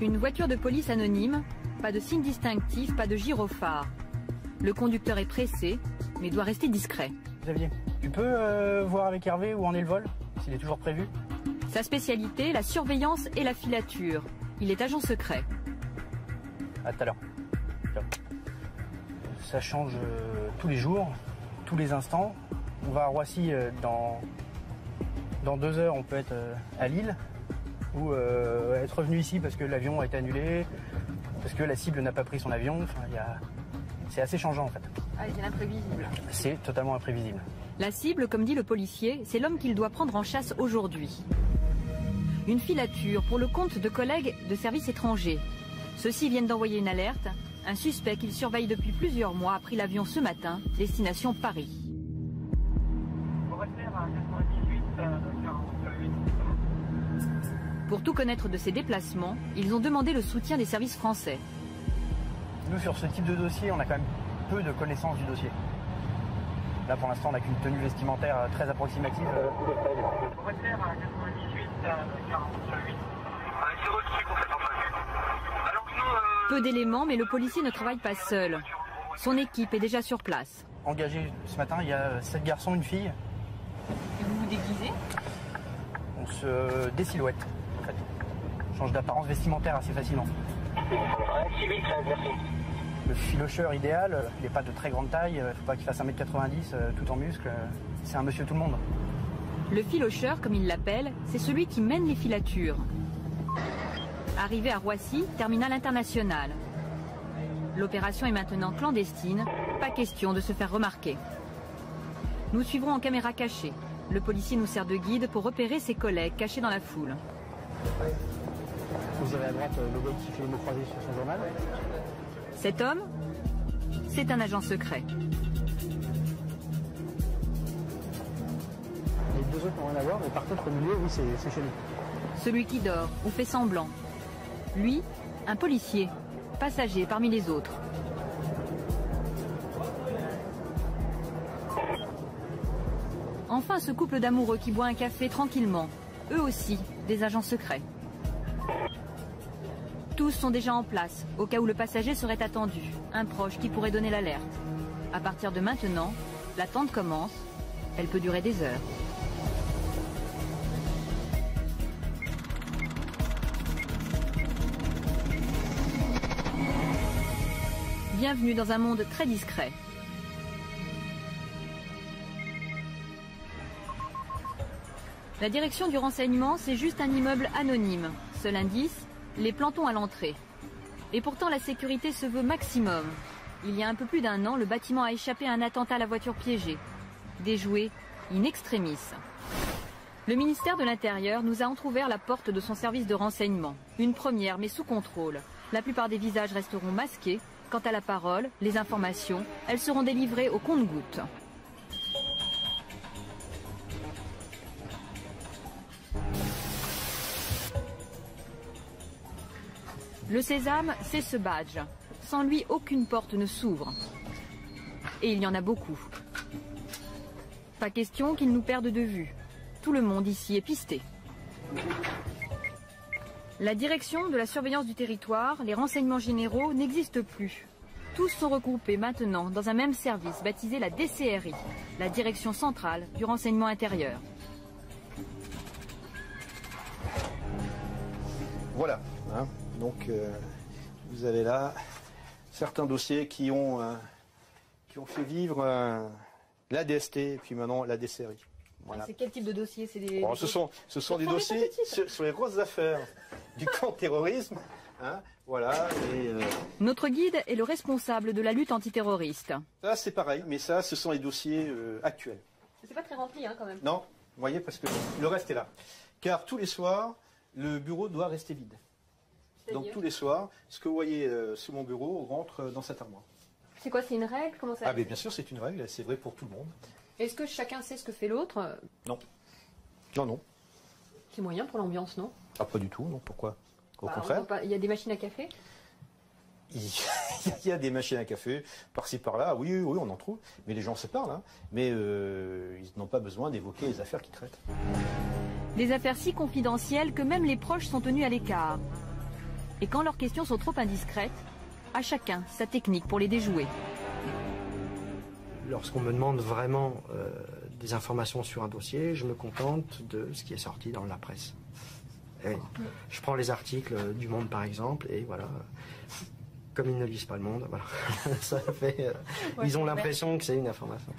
Une voiture de police anonyme, pas de signe distinctif, pas de gyrophare. Le conducteur est pressé, mais doit rester discret. Xavier, tu peux voir avec Hervé où en est le vol, s'il est toujours prévu? Sa spécialité, la surveillance et la filature. Il est agent secret. À tout à l'heure. Ça change tous les jours, tous les instants. On va à Roissy dans 2 heures, on peut être à Lille ou être revenu ici parce que l'avion a été annulé, parce que la cible n'a pas pris son avion. Enfin, c'est assez changeant en fait. Ah, c'est imprévisible. C'est totalement imprévisible. La cible, comme dit le policier, c'est l'homme qu'il doit prendre en chasse aujourd'hui. Une filature pour le compte de collègues de services étrangers. Ceux-ci viennent d'envoyer une alerte. Un suspect qu'il surveille depuis plusieurs mois a pris l'avion ce matin, destination Paris. Pour tout connaître de ses déplacements, ils ont demandé le soutien des services français. Nous, sur ce type de dossier, on a quand même peu de connaissances du dossier. Là, pour l'instant, on n'a qu'une tenue vestimentaire très approximative. Peu d'éléments, mais le policier ne travaille pas seul. Son équipe est déjà sur place. Engagé ce matin, il y a 7 garçons, une fille. Et vous vous déguisez? On se désilhouette, en fait. On change d'apparence vestimentaire assez facilement. Le filocheur idéal, il n'est pas de très grande taille, il ne faut pas qu'il fasse 1m90 tout en muscles. C'est un monsieur tout le monde. Le filocheur, comme il l'appelle, c'est celui qui mène les filatures. Arrivé à Roissy, terminal international. L'opération est maintenant clandestine, pas question de se faire remarquer. Nous suivrons en caméra cachée. Le policier nous sert de guide pour repérer ses collègues cachés dans la foule. Vous avez à droite le gars qui fait le mot croisé sur son journal. Cet homme, c'est un agent secret. Les 2 autres n'ont rien à voir, mais par contre, au milieu, oui, c'est chez nous. Celui qui dort ou fait semblant. Lui, un policier, passager parmi les autres. Enfin, ce couple d'amoureux qui boit un café tranquillement. Eux aussi, des agents secrets. Tous sont déjà en place, au cas où le passager serait attendu. Un proche qui pourrait donner l'alerte. À partir de maintenant, l'attente commence. Elle peut durer des heures. Bienvenue dans un monde très discret. La direction du renseignement, c'est juste un immeuble anonyme. Seul indice, les plantons à l'entrée. Et pourtant, la sécurité se veut maximum. Il y a un peu plus d'1 an, le bâtiment a échappé à un attentat à la voiture piégée. Déjoué in extremis. Le ministère de l'Intérieur nous a entrouvert la porte de son service de renseignement. Une première, mais sous contrôle. La plupart des visages resteront masqués. Quant à la parole, les informations, elles seront délivrées au compte-gouttes. Le sésame, c'est ce badge. Sans lui, aucune porte ne s'ouvre. Et il y en a beaucoup. Pas question qu'ils nous perdent de vue. Tout le monde ici est pisté. La direction de la surveillance du territoire, les renseignements généraux n'existent plus. Tous sont regroupés maintenant dans un même service baptisé la DCRI, la Direction centrale du renseignement intérieur. Voilà, hein, donc vous avez là certains dossiers qui ont fait vivre la DST et puis maintenant la DCRI. Voilà. C'est quel type de dossier? Ce sont des dossiers sur les grosses affaires du contre-terrorisme. Hein, voilà. Notre guide est le responsable de la lutte antiterroriste. Ça c'est pareil, mais ça ce sont les dossiers actuels. C'est pas très rempli quand même. Non, vous voyez, parce que le reste est là. Car tous les soirs, le bureau doit rester vide. Donc tous les soirs, ce que vous voyez sous mon bureau rentre dans cette armoire. C'est quoi, c'est une règle? Comment ça? Ah mais bien sûr c'est une règle, c'est vrai pour tout le monde. Est-ce que chacun sait ce que fait l'autre? Non. Non, non. C'est moyen pour l'ambiance, non? Ah pas du tout, non, pourquoi? Au contraire. Il y a des machines à café? Il y a des machines à café, par-ci par-là, oui, on en trouve, mais les gens se parlent, hein. Mais ils n'ont pas besoin d'évoquer les affaires qu'ils traitent. Des affaires si confidentielles que même les proches sont tenus à l'écart. Et quand leurs questions sont trop indiscrètes, à chacun sa technique pour les déjouer. Lorsqu'on me demande vraiment des informations sur un dossier, je me contente de ce qui est sorti dans la presse. Et je prends les articles du Monde par exemple, et voilà, comme ils ne lisent pas le Monde, voilà. Ça fait, ils ont l'impression que c'est une information.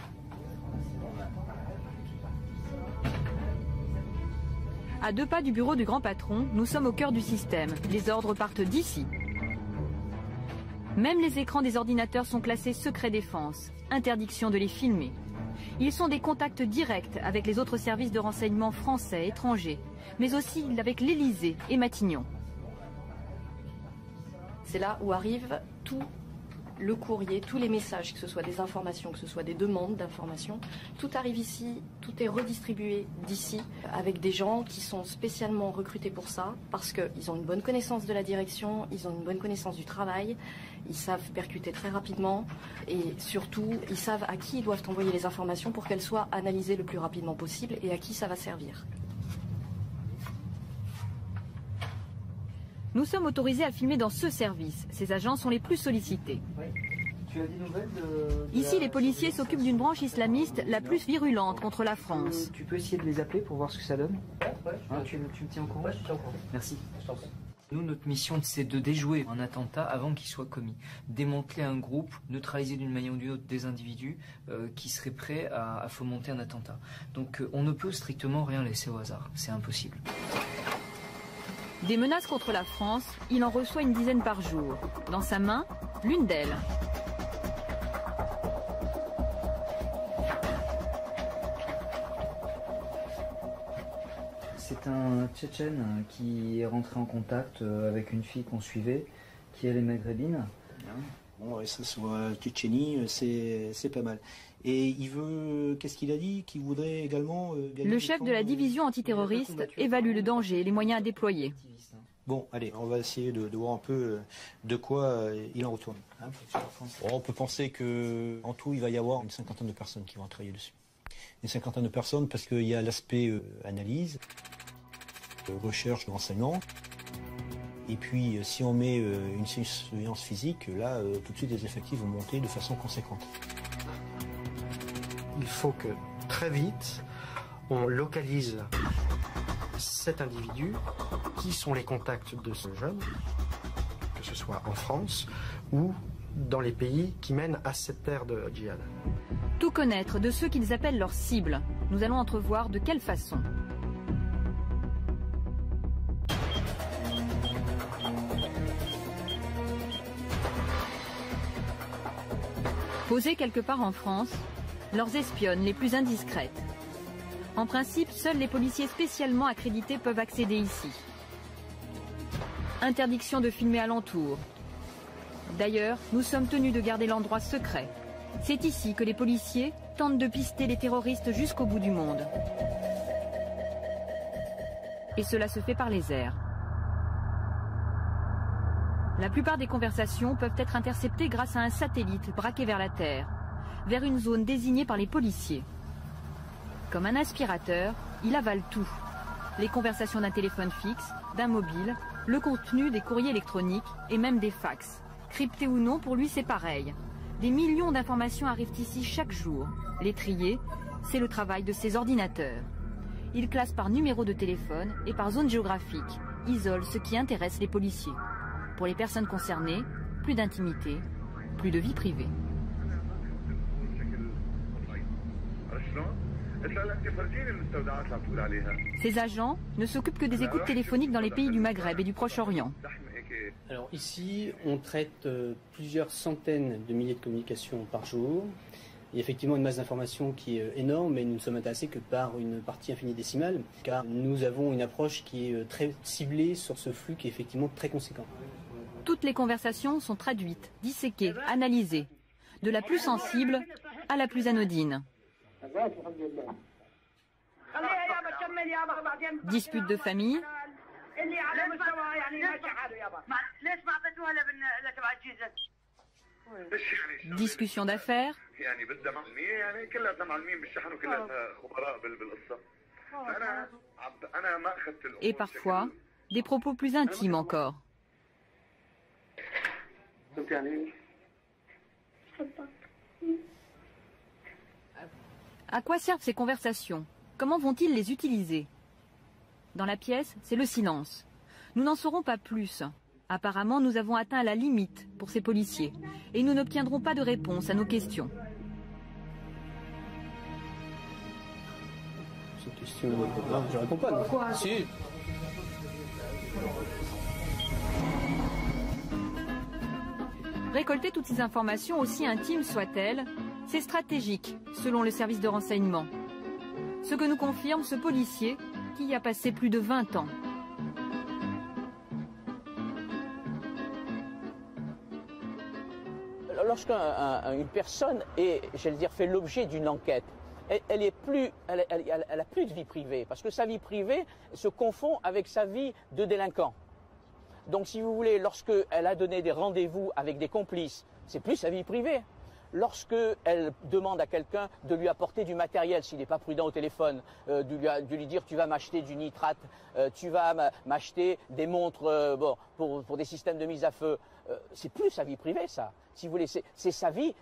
À 2 pas du bureau du grand patron, nous sommes au cœur du système. Les ordres partent d'ici. Même les écrans des ordinateurs sont classés secret défense. Interdiction de les filmer. Ils sont des contacts directs avec les autres services de renseignement français, étrangers, mais aussi avec l'Élysée et Matignon. C'est là où arrive tout le courrier, tous les messages, que ce soit des informations, que ce soit des demandes d'informations. Tout arrive ici, tout est redistribué d'ici, avec des gens qui sont spécialement recrutés pour ça, parce qu'ils ont une bonne connaissance de la direction, ils ont une bonne connaissance du travail, ils savent percuter très rapidement, et surtout, ils savent à qui ils doivent envoyer les informations pour qu'elles soient analysées le plus rapidement possible et à qui ça va servir. Nous sommes autorisés à filmer dans ce service. Ces agents sont les plus sollicités. Tu as des nouvelles Ici, les policiers s'occupent d'une branche islamiste la plus virulente contre la France. Tu peux essayer de les appeler pour voir ce que ça donne? Tu me tiens au courant? Ouais, je te tiens au courant. Merci. Je t'en prie. Nous, notre mission, c'est de déjouer un attentat avant qu'il soit commis. Démanteler un groupe, neutraliser d'une manière ou d'une autre des individus qui seraient prêts à fomenter un attentat. Donc on ne peut strictement rien laisser au hasard. C'est impossible. Des menaces contre la France, il en reçoit une dizaine par jour. Dans sa main, l'une d'elles. C'est un Tchétchène qui est rentré en contact avec une fille qu'on suivait, qui elle est maghrébine. Bon, et ça soit Tchétchénie, c'est pas mal. Et il veut, qu'est-ce qu'il a dit? Qu'il voudrait également... Le chef de la division antiterroriste évalue le danger et les moyens à déployer. Bon, allez, on va essayer de voir un peu de quoi il en retourne. Bon, on peut penser qu'en tout, il va y avoir une cinquantaine de personnes qui vont travailler dessus. Une cinquantaine de personnes parce qu'il y a l'aspect analyse, recherche de renseignements. Et puis, si on met une surveillance physique, là, tout de suite, les effectifs vont monter de façon conséquente. Il faut que, très vite, on localise cet individu, qui sont les contacts de ce jeune, que ce soit en France ou dans les pays qui mènent à cette terre de djihad. Tout connaître de ceux qu'ils appellent leurs cibles. Nous allons entrevoir de quelle façon. Posées quelque part en France, leurs espionnes les plus indiscrètes. En principe, seuls les policiers spécialement accrédités peuvent accéder ici. Interdiction de filmer alentour. D'ailleurs, nous sommes tenus de garder l'endroit secret. C'est ici que les policiers tentent de pister les terroristes jusqu'au bout du monde. Et cela se fait par les airs. La plupart des conversations peuvent être interceptées grâce à un satellite braqué vers la Terre, vers une zone désignée par les policiers. Comme un aspirateur, il avale tout. Les conversations d'un téléphone fixe, d'un mobile, le contenu des courriers électroniques et même des fax. Cryptés ou non, pour lui c'est pareil. Des millions d'informations arrivent ici chaque jour. Les trier, c'est le travail de ces ordinateurs. Il classe par numéro de téléphone et par zone géographique, isole ce qui intéresse les policiers. Pour les personnes concernées, plus d'intimité, plus de vie privée. Ces agents ne s'occupent que des écoutes téléphoniques dans les pays du Maghreb et du Proche-Orient. Alors ici, on traite plusieurs centaines de milliers de communications par jour. Il y a effectivement une masse d'informations qui est énorme, mais nous ne sommes intéressés que par une partie infini-décimale, car nous avons une approche qui est très ciblée sur ce flux qui est effectivement très conséquent. Toutes les conversations sont traduites, disséquées, analysées, de la plus sensible à la plus anodine. Disputes de famille, discussions d'affaires, et parfois des propos plus intimes encore. À quoi servent ces conversations? Comment vont-ils les utiliser? Dans la pièce, c'est le silence. Nous n'en saurons pas plus. Apparemment, nous avons atteint la limite pour ces policiers et nous n'obtiendrons pas de réponse à nos questions. Cette question, non, je réponds pas. Pourquoi? Si. Récolter toutes ces informations, aussi intimes soient-elles, c'est stratégique, selon le service de renseignement. Ce que nous confirme ce policier qui y a passé plus de 20 ans. Lorsqu'une personne est, j'allais dire, fait l'objet d'une enquête, elle a plus de vie privée, parce que sa vie privée se confond avec sa vie de délinquant. Donc, si vous voulez, lorsqu'elle a donné des rendez-vous avec des complices, c'est plus sa vie privée. Lorsqu'elle demande à quelqu'un de lui apporter du matériel, s'il n'est pas prudent au téléphone, de lui dire tu vas m'acheter du nitrate, tu vas m'acheter des montres pour des systèmes de mise à feu, c'est plus sa vie privée, ça. Si vous voulez, c'est sa vie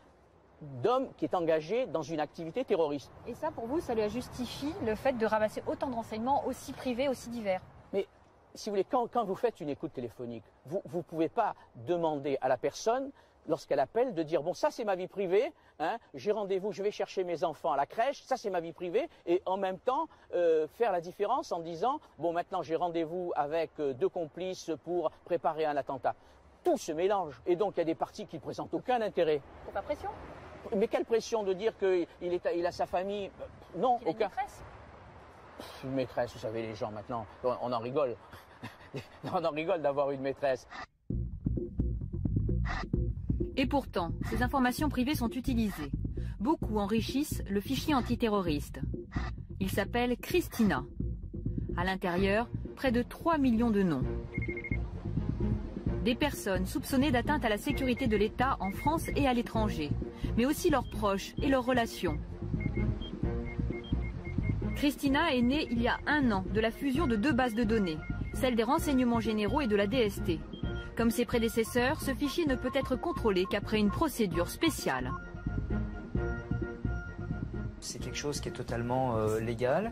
d'homme qui est engagé dans une activité terroriste. Et ça, pour vous, ça lui justifie le fait de ramasser autant de renseignements aussi privés, aussi divers? Mais si vous voulez, quand vous faites une écoute téléphonique, vous ne pouvez pas demander à la personne, lorsqu'elle appelle, de dire bon, ça c'est ma vie privée, hein, j'ai rendez-vous, je vais chercher mes enfants à la crèche, ça c'est ma vie privée, et en même temps faire la différence en disant bon, maintenant j'ai rendez-vous avec 2 complices pour préparer un attentat. Tout se mélange, et donc il y a des parties qui ne présentent aucun intérêt. C'est pas pression? Mais quelle pression de dire qu'il a sa famille? Non, il a aucun. Une maîtresse? Une maîtresse, vous savez, les gens maintenant, on en rigole. On en rigole d'avoir une maîtresse. Et pourtant, ces informations privées sont utilisées. Beaucoup enrichissent le fichier antiterroriste. Il s'appelle Christina. À l'intérieur, près de 3 millions de noms. Des personnes soupçonnées d'atteinte à la sécurité de l'État en France et à l'étranger, mais aussi leurs proches et leurs relations. Christina est née il y a 1 an de la fusion de 2 bases de données, celle des renseignements généraux et de la DST. Comme ses prédécesseurs, ce fichier ne peut être contrôlé qu'après une procédure spéciale. C'est quelque chose qui est totalement légal,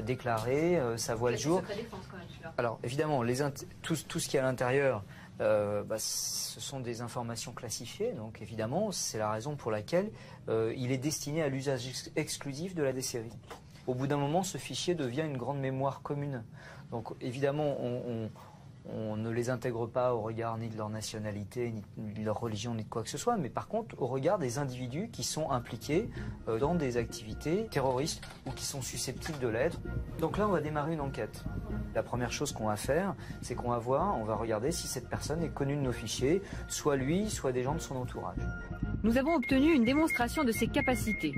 déclaré, ça voit le jour. Alors évidemment, tout ce qui est à l'intérieur, ce sont des informations classifiées, donc évidemment, c'est la raison pour laquelle il est destiné à l'usage exclusif de la DCRI. Au bout d'un moment, ce fichier devient une grande mémoire commune. Donc évidemment, on ne les intègre pas au regard ni de leur nationalité, ni de leur religion, ni de quoi que ce soit, mais par contre au regard des individus qui sont impliqués dans des activités terroristes ou qui sont susceptibles de l'être. Donc là, on va démarrer une enquête. La première chose qu'on va faire, c'est qu'on va regarder si cette personne est connue de nos fichiers, soit lui, soit des gens de son entourage. Nous avons obtenu une démonstration de ses capacités.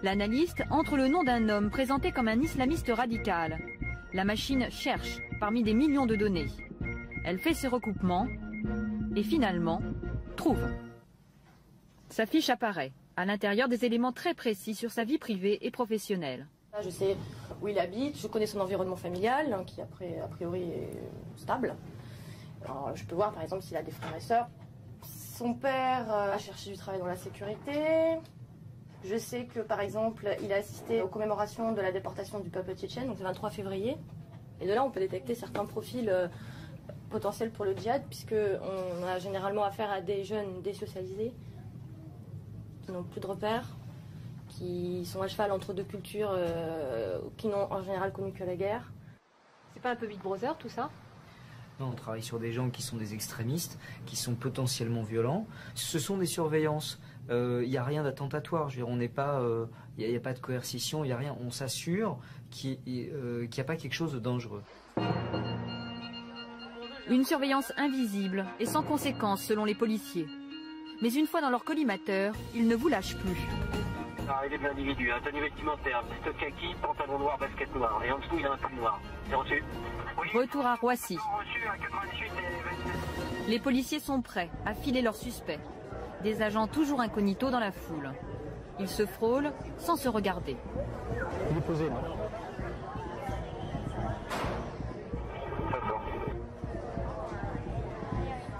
L'analyste entre le nom d'un homme présenté comme un islamiste radical. La machine cherche parmi des millions de données. Elle fait ses recoupements et finalement trouve. Sa fiche apparaît, à l'intérieur des éléments très précis sur sa vie privée et professionnelle. Je sais où il habite, je connais son environnement familial, qui a priori est stable. Alors, je peux voir par exemple s'il a des frères et sœurs. Son père a cherché du travail dans la sécurité. Je sais que par exemple, il a assisté aux commémorations de la déportation du peuple tchétchène, donc le 23 février. Et de là, on peut détecter certains profils potentiels pour le djihad, puisqu'on a généralement affaire à des jeunes désocialisés, qui n'ont plus de repères, qui sont à cheval entre 2 cultures, qui n'ont en général connu que la guerre. C'est pas un peu Big Brother tout ça? Non, on travaille sur des gens qui sont des extrémistes, qui sont potentiellement violents. Ce sont des surveillances. Il n'y a rien d'attentatoire. Je veux dire, on n'est pas, il n'y a pas de coercition, il n'y a rien. On s'assure qu'il n'y a pas quelque chose de dangereux. Une surveillance invisible et sans conséquence selon les policiers. Mais une fois dans leur collimateur, ils ne vous lâchent plus. Arrivée de l'individu, tenue vestimentaire, veste kaki, pantalon noir, basket noir. Et en dessous, il a un pull noir. C'est reçu? Oui. Retour à Roissy. Reçu à 98 et... Les policiers sont prêts à filer leurs suspects. Des agents toujours incognito dans la foule. Ils se frôlent sans se regarder. Il est posé là.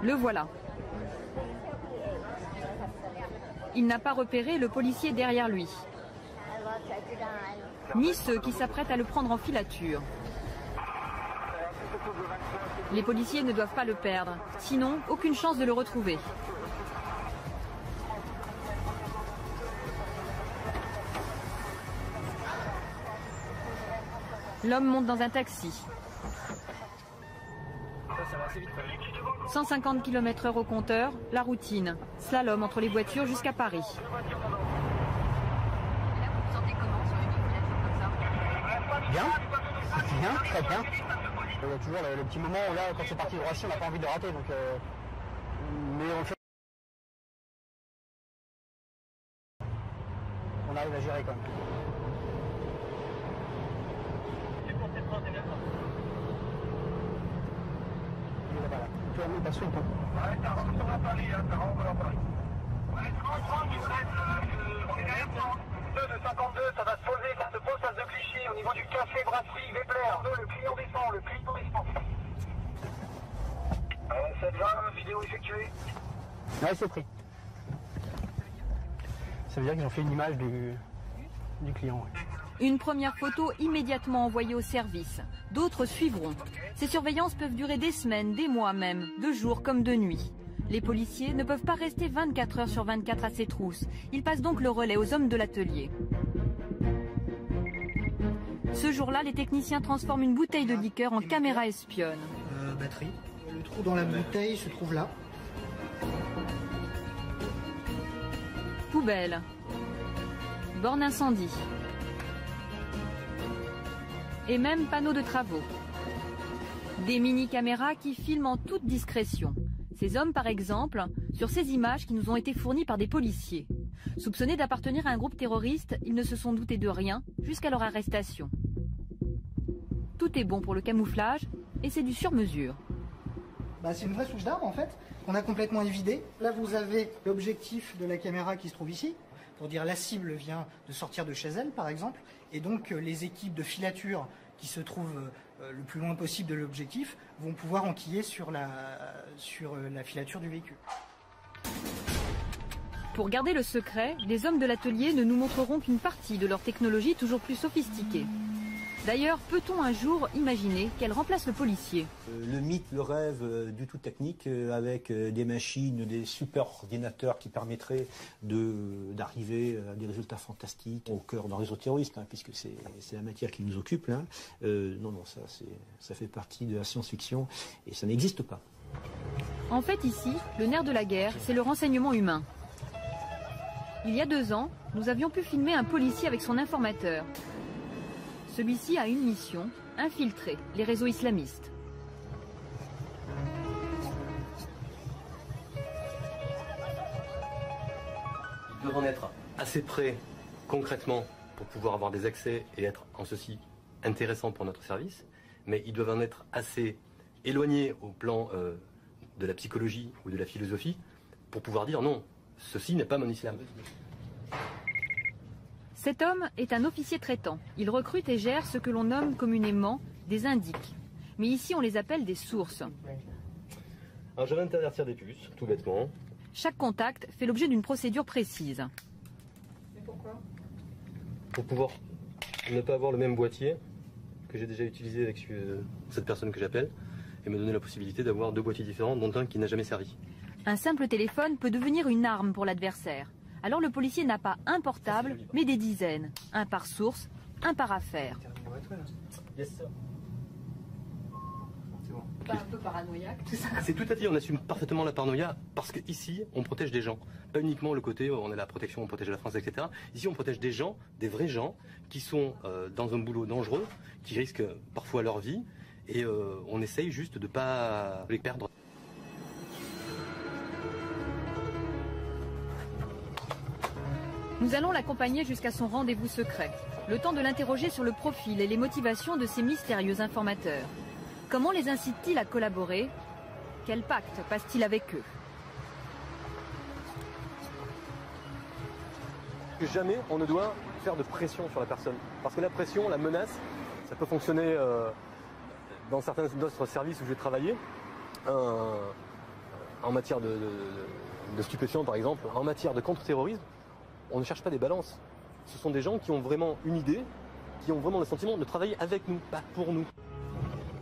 Le voilà. Il n'a pas repéré le policier derrière lui, ni ceux qui s'apprêtent à le prendre en filature. Les policiers ne doivent pas le perdre, sinon aucune chance de le retrouver. L'homme monte dans un taxi. 150 km/h au compteur, la routine. Slalom entre les voitures jusqu'à Paris. Bien, bien, très bien. Il y a toujours le petit moment où là, quand c'est parti de Roissy, on n'a pas envie de rater. Donc, mais on le fait. On arrive à gérer quand même. Il est là-bas, là. Tu vas nous passer ou pas? Ouais, ça rentre sur la Paris, ça rentre sur la Paris. Ouais, 30, il reste 2 de 52, ça va se poser, ça se pose, ça se Clichy, au niveau du café brasserie Vepler. Le client descend, le client descend. 720, vidéo effectuée. Ouais, c'est pris. Ça veut dire qu'ils ont fait une image du client. Ouais. Une première photo immédiatement envoyée au service. D'autres suivront. Ces surveillances peuvent durer des semaines, des mois même, de jour comme de nuit. Les policiers ne peuvent pas rester 24 heures sur 24 à ces trousses. Ils passent donc le relais aux hommes de l'atelier. Ce jour-là, les techniciens transforment une bouteille de liqueur en caméra espionne. Batterie. Le trou dans la bouteille se trouve là. Poubelle. Borne incendie. Et même panneaux de travaux. Des mini-caméras qui filment en toute discrétion. Ces hommes, par exemple, sur ces images qui nous ont été fournies par des policiers. Soupçonnés d'appartenir à un groupe terroriste, ils ne se sont doutés de rien jusqu'à leur arrestation. Tout est bon pour le camouflage et c'est du sur-mesure. C'est une vraie souche d'armes en fait, qu'on a complètement évidée. Là vous avez l'objectif de la caméra qui se trouve ici, pour dire la cible vient de sortir de chez elle par exemple, et donc les équipes de filature qui se trouvent le plus loin possible de l'objectif vont pouvoir enquiller sur la filature du véhicule. Pour garder le secret, les hommes de l'atelier ne nous montreront qu'une partie de leur technologie toujours plus sophistiquée. D'ailleurs, peut-on un jour imaginer qu'elle remplace le policier? Le mythe, le rêve du tout technique, avec des machines, des super ordinateurs qui permettraient d'arriver à des résultats fantastiques au cœur d'un réseau terroriste, puisque c'est la matière qui nous occupe. Là. Non, ça fait partie de la science-fiction et ça n'existe pas. En fait, ici, le nerf de la guerre, c'est le renseignement humain. Il y a 2 ans, nous avions pu filmer un policier avec son informateur. Celui-ci a une mission, infiltrer les réseaux islamistes. Ils doivent en être assez près, concrètement, pour pouvoir avoir des accès et être en ceci intéressants pour notre service, mais ils doivent en être assez éloignés au plan de la psychologie ou de la philosophie pour pouvoir dire non, ceci n'est pas mon islam. Cet homme est un officier traitant. Il recrute et gère ce que l'on nomme communément des indiques. Mais ici, on les appelle des sources. Alors, je vais intervertir des puces, tout bêtement. Chaque contact fait l'objet d'une procédure précise. Et pourquoi? Pour pouvoir ne pas avoir le même boîtier que j'ai déjà utilisé avec cette personne que j'appelle et me donner la possibilité d'avoir 2 boîtiers différents, dont un qui n'a jamais servi. Un simple téléphone peut devenir une arme pour l'adversaire. Alors le policier n'a pas un portable, mais des dizaines. Un par source, un par affaire. Yes, sir. C'est bon. Pas un peu paranoïaque, tout ça? C'est tout à fait, on assume parfaitement la paranoïa parce qu'ici, on protège des gens. Pas uniquement le côté, on a la protection, on protège la France, etc. Ici, on protège des gens, des vrais gens, qui sont dans un boulot dangereux, qui risquent parfois leur vie, et on essaye juste de ne pas les perdre. Nous allons l'accompagner jusqu'à son rendez-vous secret. Le temps de l'interroger sur le profil et les motivations de ces mystérieux informateurs. Comment les incite-t-il à collaborer? Quel pacte passe-t-il avec eux? Jamais on ne doit faire de pression sur la personne. Parce que la pression, la menace, ça peut fonctionner dans certains d'autres services où j'ai travaillé en matière de stupéfiants par exemple, en matière de contre-terrorisme, on ne cherche pas des balances. Ce sont des gens qui ont vraiment une idée, qui ont vraiment le sentiment de travailler avec nous, pas pour nous.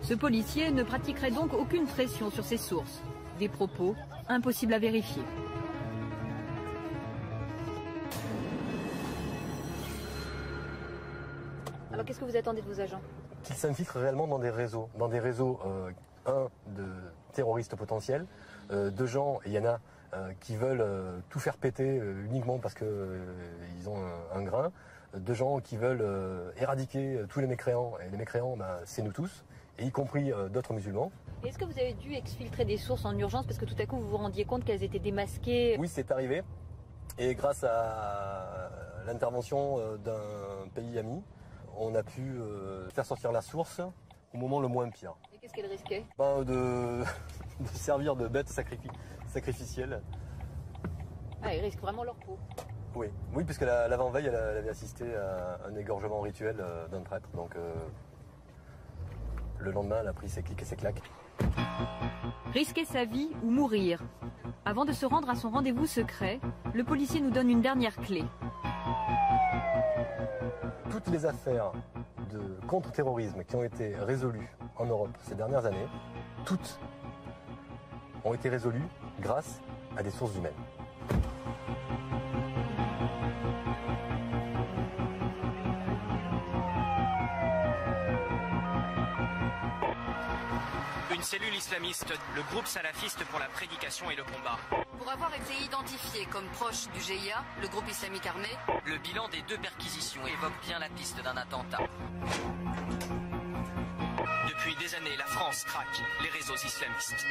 Ce policier ne pratiquerait donc aucune pression sur ses sources. Des propos impossibles à vérifier. Alors qu'est-ce que vous attendez de vos agents? Qu'ils s'infiltrent réellement dans des réseaux. De terroristes potentiels, de gens, et il y en a qui veulent tout faire péter uniquement parce qu'ils ont un grain, de gens qui veulent éradiquer tous les mécréants, et les mécréants, c'est nous tous, et y compris d'autres musulmans. Est-ce que vous avez dû exfiltrer des sources en urgence parce que tout à coup vous vous rendiez compte qu'elles étaient démasquées? Oui, c'est arrivé, et grâce à l'intervention d'un pays ami, on a pu faire sortir la source au moment le moins pire. Et qu'est-ce qu'elle risquait? De servir de bête sacrificielle. Ah, ils risquent vraiment leur peau. Oui, puisque l'avant-veille, elle avait assisté à un égorgement rituel d'un prêtre. Donc le lendemain, elle a pris ses clics et ses claques. Risquer sa vie ou mourir. Avant de se rendre à son rendez-vous secret, le policier nous donne une dernière clé. Toutes les affaires de contre-terrorisme qui ont été résolues en Europe ces dernières années, toutes ont été résolues grâce à des sources humaines. Une cellule islamiste, le groupe salafiste pour la prédication et le combat. Pour avoir été identifié comme proche du GIA, le groupe islamique armé, le bilan des 2 perquisitions évoque bien la piste d'un attentat. Depuis des années, la France traque les réseaux islamistes.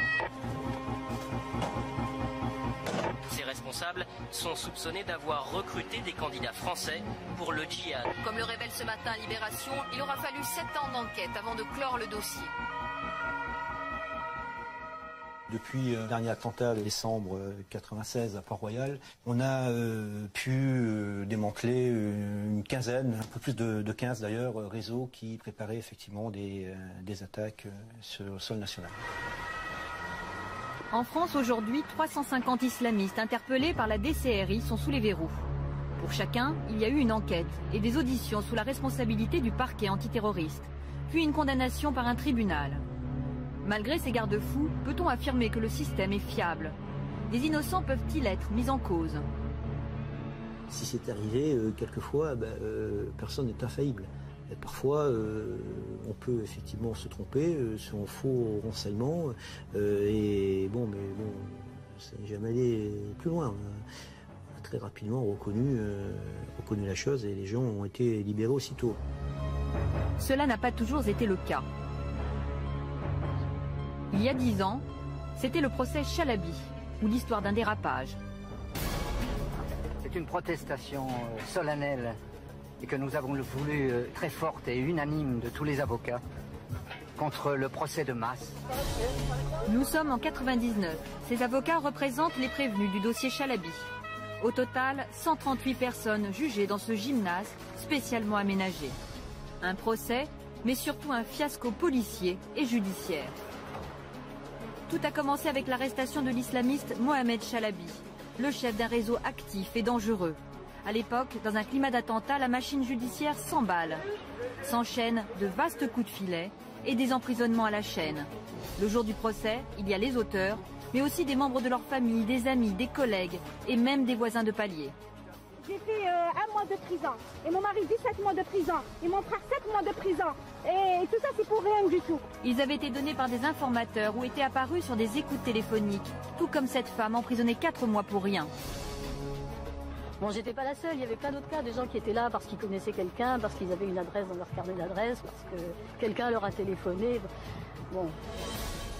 Ces responsables sont soupçonnés d'avoir recruté des candidats français pour le djihad. Comme le révèle ce matin Libération, il aura fallu 7 ans d'enquête avant de clore le dossier. Depuis le dernier attentat de décembre 1996 à Port-Royal, on a pu démanteler une quinzaine, un peu plus de 15 d'ailleurs, réseaux qui préparaient effectivement des attaques sur le sol national. En France aujourd'hui, 350 islamistes interpellés par la DCRI sont sous les verrous. Pour chacun, il y a eu une enquête et des auditions sous la responsabilité du parquet antiterroriste, puis une condamnation par un tribunal. Malgré ces garde-fous, peut-on affirmer que le système est fiable? Des innocents peuvent-ils être mis en cause? Si c'est arrivé, quelquefois, personne n'est infaillible. Et parfois, on peut effectivement se tromper sur un faux renseignement. Mais ça n'est jamais allé plus loin. On a très rapidement reconnu la chose et les gens ont été libérés aussitôt. Cela n'a pas toujours été le cas. Il y a 10 ans, c'était le procès Chalabi, ou l'histoire d'un dérapage. C'est une protestation solennelle et que nous avons voulu très forte et unanime de tous les avocats contre le procès de masse. Nous sommes en 99. Ces avocats représentent les prévenus du dossier Chalabi. Au total, 138 personnes jugées dans ce gymnase spécialement aménagé. Un procès, mais surtout un fiasco policier et judiciaire. Tout a commencé avec l'arrestation de l'islamiste Mohamed Chalabi, le chef d'un réseau actif et dangereux. À l'époque, dans un climat d'attentat, la machine judiciaire s'emballe. S'enchaînent de vastes coups de filet et des emprisonnements à la chaîne. Le jour du procès, il y a les auteurs, mais aussi des membres de leur famille, des amis, des collègues et même des voisins de palier. J'ai fait 1 mois de prison, et mon mari 17 mois de prison, et mon frère 7 mois de prison, et tout ça c'est pour rien du tout. Ils avaient été donnés par des informateurs ou étaient apparus sur des écoutes téléphoniques, tout comme cette femme emprisonnée 4 mois pour rien. Bon, j'étais pas la seule, il y avait plein d'autres cas, des gens qui étaient là parce qu'ils connaissaient quelqu'un, parce qu'ils avaient une adresse dans leur carnet d'adresse, parce que quelqu'un leur a téléphoné. Bon.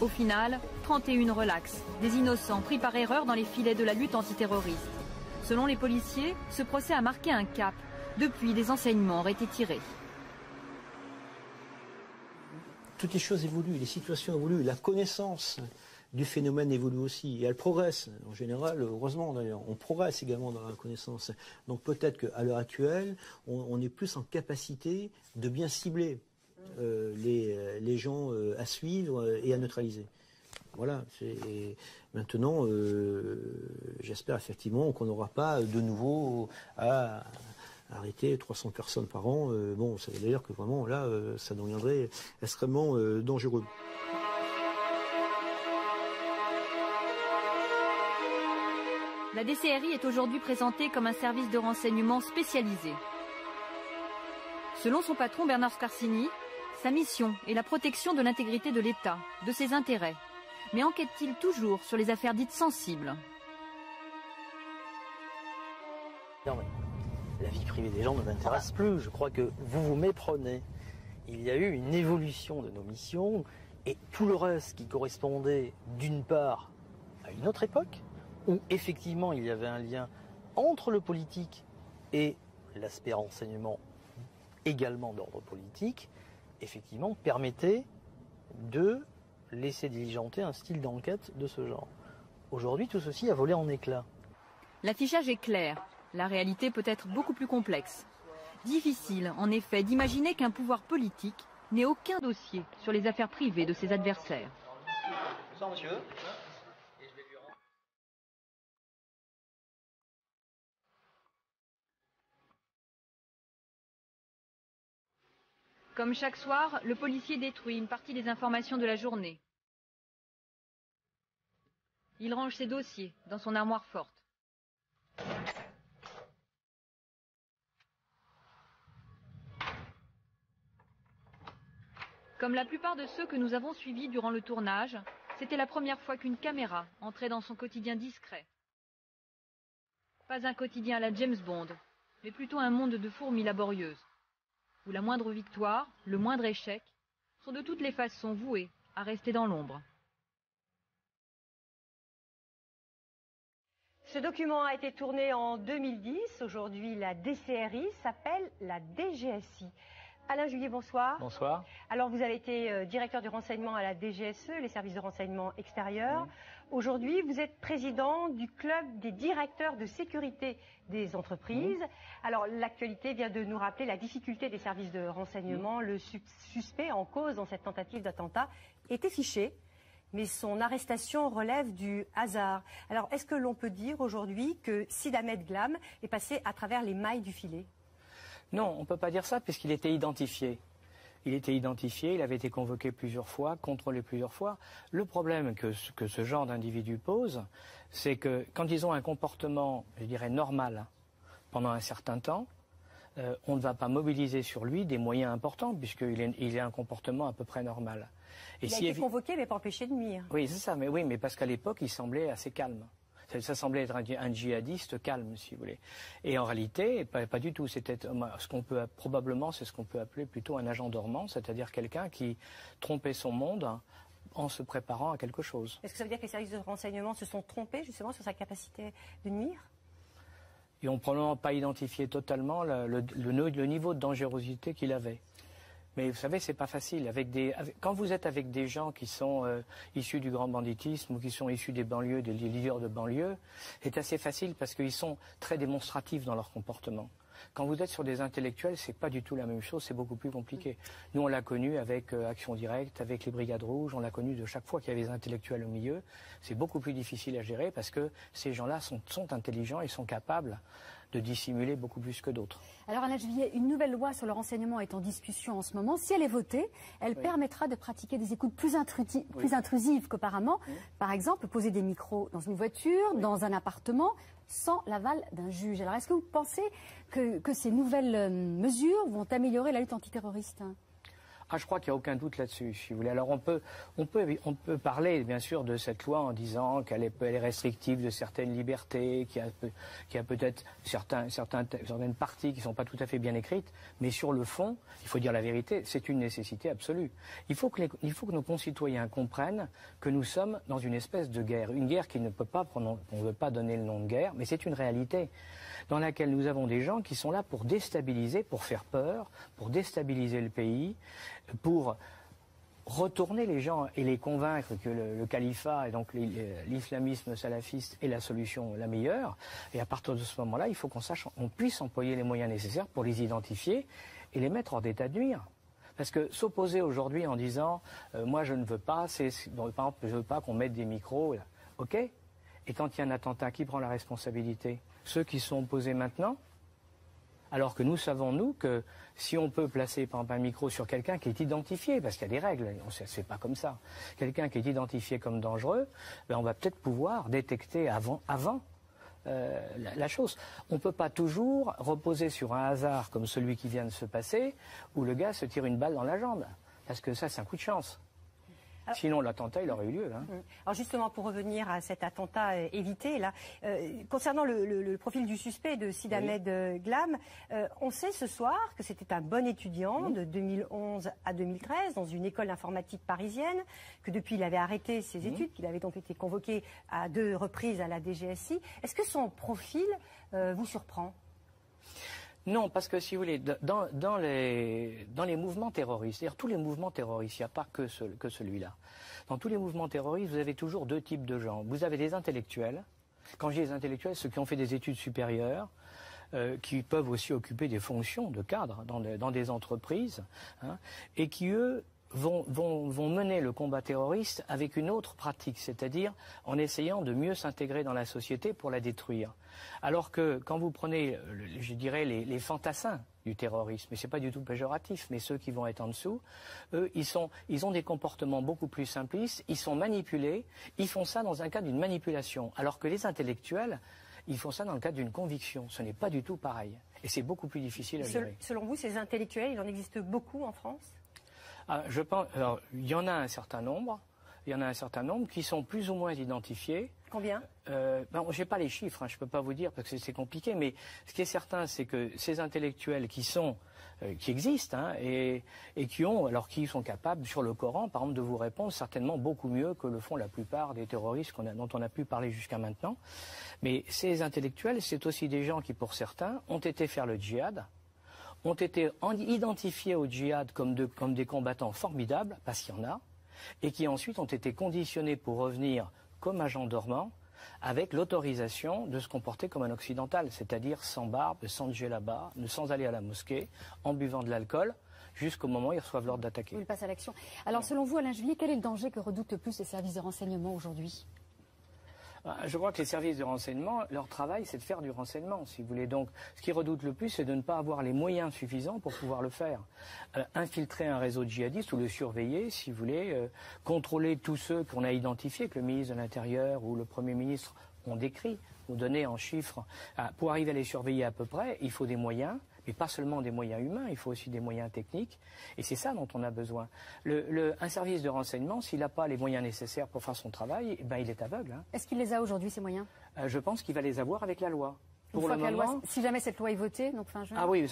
Au final, 31 relax, des innocents pris par erreur dans les filets de la lutte antiterroriste. Selon les policiers, ce procès a marqué un cap. Depuis, des enseignements auraient été tirés. Toutes les choses évoluent, les situations évoluent, la connaissance du phénomène évolue aussi, et elle progresse. En général, heureusement d'ailleurs, on progresse également dans la connaissance. Donc peut-être qu'à l'heure actuelle, on est plus en capacité de bien cibler les gens à suivre et à neutraliser. Voilà. Maintenant, j'espère effectivement qu'on n'aura pas de nouveau à arrêter 300 personnes par an. Bon, ça veut dire que vraiment, là, ça deviendrait extrêmement dangereux. La DCRI est aujourd'hui présentée comme un service de renseignement spécialisé. Selon son patron Bernard Scarsini, sa mission est la protection de l'intégrité de l'État, de ses intérêts. Mais enquête-t-il toujours sur les affaires dites sensibles? Non mais la vie privée des gens ne m'intéresse plus. Je crois que vous vous méprenez. Il y a eu une évolution de nos missions et tout le reste qui correspondait d'une part à une autre époque, où effectivement il y avait un lien entre le politique et l'aspect renseignement également d'ordre politique, effectivement permettait de laisser diligenter un style d'enquête de ce genre. Aujourd'hui, tout ceci a volé en éclats. L'affichage est clair, la réalité peut être beaucoup plus complexe. Difficile, en effet, d'imaginer qu'un pouvoir politique n'ait aucun dossier sur les affaires privées de ses adversaires. Bonsoir, monsieur. Comme chaque soir, le policier détruit une partie des informations de la journée. Il range ses dossiers dans son armoire forte. Comme la plupart de ceux que nous avons suivis durant le tournage, c'était la première fois qu'une caméra entrait dans son quotidien discret. Pas un quotidien à la James Bond, mais plutôt un monde de fourmis laborieuses, où la moindre victoire, le moindre échec, sont de toutes les façons voués à rester dans l'ombre. Ce document a été tourné en 2010. Aujourd'hui, la DCRI s'appelle la DGSI. Alain Julier, bonsoir. Bonsoir. Alors, vous avez été directeur du renseignement à la DGSE, les services de renseignement extérieurs. Oui. Aujourd'hui, vous êtes président du club des directeurs de sécurité des entreprises. Oui. Alors, l'actualité vient de nous rappeler la difficulté des services de renseignement. Oui. Le suspect en cause dans cette tentative d'attentat était fiché, mais son arrestation relève du hasard. Alors, est-ce que l'on peut dire aujourd'hui que Sid Ahmed Glam est passé à travers les mailles du filet ? Non, on ne peut pas dire ça puisqu'il était identifié. Il était identifié, il avait été convoqué plusieurs fois, contrôlé plusieurs fois. Le problème que ce genre d'individu pose, c'est que quand ils ont un comportement, je dirais, normal pendant un certain temps, on ne va pas mobiliser sur lui des moyens importants puisqu'il a un comportement à peu près normal. Et il a été convoqué mais pas empêché de nuire. Oui, c'est ça, mais parce qu'à l'époque, il semblait assez calme. Ça semblait être un djihadiste calme, si vous voulez. Et en réalité, pas du tout. C'était probablement, c'est ce qu'on peut appeler plutôt un agent dormant, c'est-à-dire quelqu'un qui trompait son monde en se préparant à quelque chose. Est-ce que ça veut dire que les services de renseignement se sont trompés justement sur sa capacité de nuire ? Ils n'ont probablement pas identifié totalement le niveau de dangerosité qu'il avait. Mais vous savez, c'est pas facile. Quand vous êtes avec des gens qui sont issus du grand banditisme ou qui sont issus des banlieues, des leaders de banlieue, c'est assez facile parce qu'ils sont très démonstratifs dans leur comportement. Quand vous êtes sur des intellectuels, c'est pas du tout la même chose, c'est beaucoup plus compliqué. Nous, on l'a connu avec Action Directe, avec les Brigades Rouges, on l'a connu de chaque fois qu'il y avait des intellectuels au milieu. C'est beaucoup plus difficile à gérer parce que ces gens-là sont intelligents et sont capables de dissimuler beaucoup plus que d'autres. Alors Alain Juillet, une nouvelle loi sur le renseignement est en discussion en ce moment. Si elle est votée, elle permettra de pratiquer des écoutes plus intrusives qu'auparavant. Oui. Par exemple, poser des micros dans une voiture, dans un appartement, sans l'aval d'un juge. Alors est-ce que vous pensez que ces nouvelles mesures vont améliorer la lutte antiterroriste ? Je crois qu'il n'y a aucun doute là-dessus, si vous voulez. Alors on peut parler bien sûr de cette loi en disant qu'elle est restrictive de certaines libertés, qu'il y a peut-être certaines parties qui ne sont pas tout à fait bien écrites, mais sur le fond, il faut dire la vérité, c'est une nécessité absolue. Il faut que nos concitoyens comprennent que nous sommes dans une espèce de guerre, une guerre qui ne peut pas, on ne veut pas donner le nom de guerre, mais c'est une réalité dans laquelle nous avons des gens qui sont là pour déstabiliser, pour faire peur, pour déstabiliser le pays, pour retourner les gens et les convaincre que le califat et donc l'islamisme salafiste est la solution la meilleure. Et à partir de ce moment-là, il faut qu'on puisse employer les moyens nécessaires pour les identifier et les mettre hors d'état de nuire. Parce que s'opposer aujourd'hui en disant moi je ne veux pas, par exemple, je ne veux pas qu'on mette des micros, ok. Et quand il y a un attentat, qui prend la responsabilité? Ceux qui sont opposés maintenant? Alors que nous savons, nous, que si on peut placer par exemple un micro sur quelqu'un qui est identifié, parce qu'il y a des règles, ça ne se fait pas comme ça, quelqu'un qui est identifié comme dangereux, ben on va peut-être pouvoir détecter avant la chose. On ne peut pas toujours reposer sur un hasard comme celui qui vient de se passer, où le gars se tire une balle dans la jambe, parce que ça c'est un coup de chance. Alors, sinon, l'attentat, il aurait eu lieu. Hein. Alors justement, pour revenir à cet attentat évité, là, concernant le profil du suspect de Sid Ahmed Glam, on sait ce soir que c'était un bon étudiant de 2011 à 2013 dans une école d'informatique parisienne, que depuis il avait arrêté ses études, qu'il avait donc été convoqué à 2 reprises à la DGSI. Est-ce que son profil vous surprend ? Non, parce que si vous voulez, dans les mouvements terroristes, c'est-à-dire tous les mouvements terroristes, il n'y a pas que celui-là. Dans tous les mouvements terroristes, vous avez toujours 2 types de gens. Vous avez des intellectuels. Quand je dis des intellectuels, ceux qui ont fait des études supérieures, qui peuvent aussi occuper des fonctions de cadre dans des entreprises, hein, et qui, eux, vont mener le combat terroriste avec une autre pratique, c'est-à-dire en essayant de mieux s'intégrer dans la société pour la détruire. Alors que quand vous prenez, je dirais, les fantassins du terrorisme, et c'est pas du tout péjoratif, mais ceux qui vont être en dessous, eux, ils ont des comportements beaucoup plus simplistes, ils sont manipulés, ils font ça dans un cadre d'une manipulation, alors que les intellectuels, ils font ça dans le cadre d'une conviction. Ce n'est pas du tout pareil. Et c'est beaucoup plus difficile à gérer. Selon vous, ces intellectuels, il en existe beaucoup en France ? Je pense, alors, il y en a un certain nombre. Il y en a un certain nombre qui sont plus ou moins identifiés. Combien ? Je n'ai pas les chiffres, hein, je ne peux pas vous dire parce que c'est compliqué, mais ce qui est certain, c'est que ces intellectuels qui existent, hein, et qui sont capables, sur le Coran, par exemple, de vous répondre certainement beaucoup mieux que le font la plupart des terroristes dont on a pu parler jusqu'à maintenant. Mais ces intellectuels, c'est aussi des gens qui, pour certains, ont été faire le djihad, ont été identifiés au djihad comme des combattants formidables, parce qu'il y en a, et qui ensuite ont été conditionnés pour revenir comme agents dormants, avec l'autorisation de se comporter comme un occidental, c'est-à-dire sans barbe, sans djellaba, sans aller à la mosquée, en buvant de l'alcool, jusqu'au moment où ils reçoivent l'ordre d'attaquer. Il passe à l'action. Alors selon vous, Alain Juillet, quel est le danger que redoutent le plus les services de renseignement aujourd'hui ? Je crois que les services de renseignement, leur travail, c'est de faire du renseignement, si vous voulez. Donc, ce qu'ils redoutent le plus, c'est de ne pas avoir les moyens suffisants pour pouvoir le faire. Infiltrer un réseau de djihadistes ou le surveiller, si vous voulez, contrôler tous ceux qu'on a identifiés, que le ministre de l'Intérieur ou le Premier ministre ont décrit, ont donné en chiffres. Pour arriver à les surveiller à peu près, il faut des moyens. Mais pas seulement des moyens humains, il faut aussi des moyens techniques. Et c'est ça dont on a besoin. Un service de renseignement, s'il n'a pas les moyens nécessaires pour faire son travail, ben, il est aveugle. Hein. Est-ce qu'il les a aujourd'hui, ces moyens ? Je pense qu'il va les avoir avec la loi. Pour le moment, si jamais cette loi est votée, donc fin juin. Ah oui,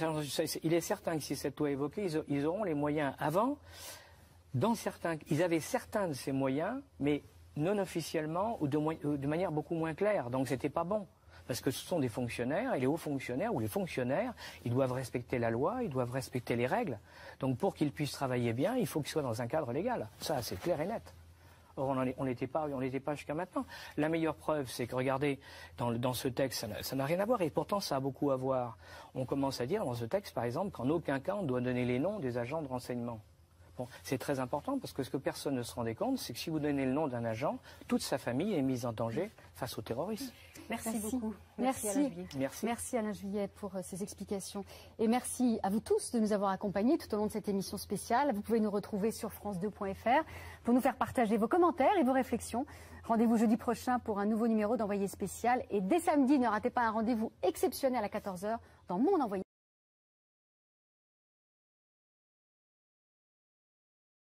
il est certain que si cette loi est votée, ils auront les moyens. Avant, ils avaient certains de ces moyens, mais non officiellement ou de manière beaucoup moins claire. Donc c'était pas bon. Parce que ce sont des fonctionnaires, et les hauts fonctionnaires ou les fonctionnaires, ils doivent respecter la loi, ils doivent respecter les règles. Donc pour qu'ils puissent travailler bien, il faut qu'ils soient dans un cadre légal. Ça, c'est clair et net. Or, on n'était pas jusqu'à maintenant. La meilleure preuve, c'est que, regardez, dans ce texte, ça n'a rien à voir, et pourtant ça a beaucoup à voir. On commence à dire dans ce texte, par exemple, qu'en aucun cas on doit donner les noms des agents de renseignement. Bon, c'est très important parce que ce que personne ne se rendait compte, c'est que si vous donnez le nom d'un agent, toute sa famille est mise en danger face aux terroristes. Merci beaucoup. Merci Alain Juillet. Merci Alain Juillet pour ces explications. Et merci à vous tous de nous avoir accompagnés tout au long de cette émission spéciale. Vous pouvez nous retrouver sur france2.fr pour nous faire partager vos commentaires et vos réflexions. Rendez-vous jeudi prochain pour un nouveau numéro d'Envoyé spécial. Et dès samedi, ne ratez pas un rendez-vous exceptionnel à 14h dans Mon Envoyé.